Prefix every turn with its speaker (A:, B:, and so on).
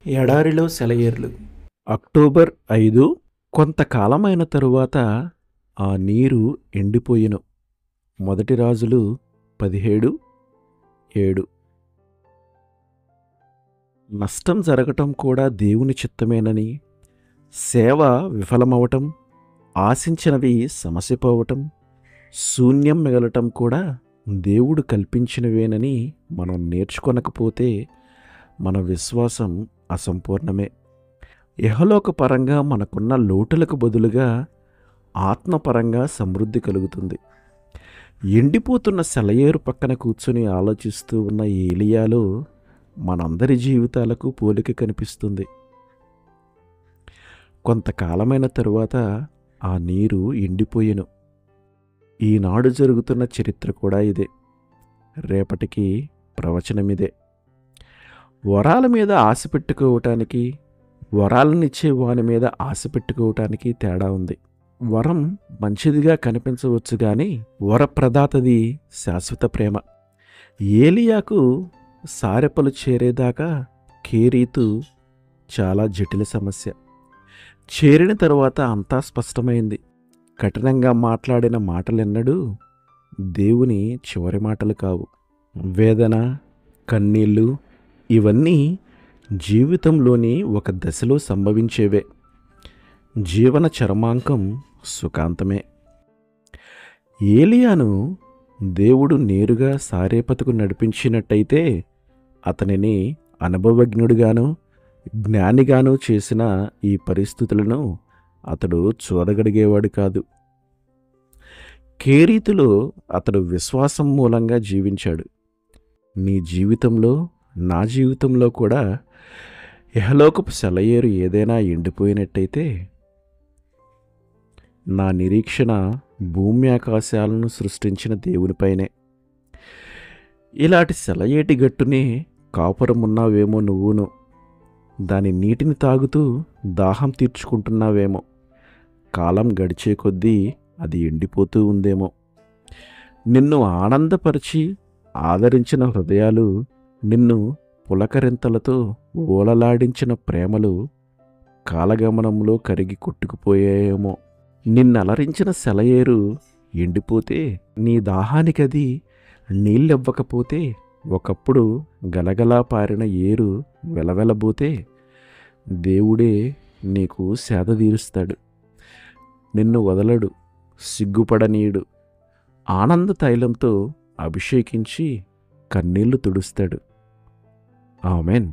A: ఎడారిలో సెలయేర్లు. అక్టోబర్ 5. కొంతకాలమైన తరువాత ఆ నీరు ఎండిపోయెను. మొదటి రాజులు 17:7. నష్టం జరగటం కూడా దేవుని చిత్తమేనని, సేవ విఫలమవటం, ఆశించినవి సమసిపోవటం, శూన్యం మిగలటం కూడా దేవుడు కల్పించినవేనని మనం నేర్చుకొనకపోతే మన విశ్వాసం అసంపూర్ణమే. ఇహలోక పరంగా మనకున్న లోటులకు బదులుగా ఆత్మపరంగా సమృద్ధి కలుగుతుంది. ఎండిపోతున్న సెలయేరు పక్కన కూర్చుని ఆలోచిస్తూ ఉన్న ఏలియాలో మనందరి జీవితాలకు పోలిక కనిపిస్తుంది. కొంతకాలమైన తరువాత ఆ నీరు ఎండిపోయెను. ఈనాడు జరుగుతున్న చరిత్ర కూడా ఇదే. రేపటికి ప్రవచనమిదే. వరాల మీద ఆశ పెట్టుకోవటానికి, వరాలనిచ్చే వాని మీద ఆశ పెట్టుకోవటానికి తేడా ఉంది. వరం మంచిదిగా కనిపించవచ్చు కానీ వరప్రదాతది శాశ్వత ప్రేమ. ఏలియాకు సారెపలు చేరేదాకా కేరీతు చాలా జటిల సమస్య. చేరిన తరువాత అంతా స్పష్టమైంది. కఠినంగా మాట్లాడిన మాటలెన్నడూ దేవుని చివరి మాటలు కావు. వేదన, కన్నీళ్ళు ఇవన్నీ జీవితంలోని ఒక దశలో సంభవించేవే. జీవన చరమాంకం సుఖాంతమే. ఏలియాను దేవుడు నేరుగా సారేపతుకు నడిపించినట్టయితే అతనిని అనుభవజ్ఞుడిగాను జ్ఞానిగాను చేసిన ఈ పరిస్థితులను అతడు చూడగలిగేవాడు కాదు. కేరీతులో అతడు విశ్వాసం మూలంగా జీవించాడు. నీ జీవితంలో, నా జీవితంలో కూడా ఇహలోకపు సెలయేరు ఏదైనా ఎండిపోయినట్టయితే నా నిరీక్షణ భూమి ఆకాశాలను సృష్టించిన దేవునిపైనే. ఇలాంటి సెలయేటి గట్టునే కాపురమున్నావేమో నువ్వును. దాని నీటిని తాగుతూ దాహం తీర్చుకుంటున్నావేమో. కాలం గడిచే కొద్దీ అది ఎండిపోతూ ఉందేమో. నిన్ను ఆనందపరిచి ఆదరించిన హృదయాలు, నిన్ను పులకరింతలతో ఓలలాడించిన ప్రేమలు కాలగమనంలో కరిగి కొట్టుకుపోయాయేమో. నిన్నలరించిన సెలయేరు ఎండిపోతే, నీ దాహానికది నీళ్ళివ్వకపోతే, ఒకప్పుడు గలగలా పారిన ఏరు వెలవెలబోతే దేవుడే నీకు సేద తీరుస్తాడు. నిన్ను వదలడు, సిగ్గుపడనీయుడు. ఆనంద తైలంతో అభిషేకించి కన్నీళ్లు తుడుస్తాడు. ఆమెన్.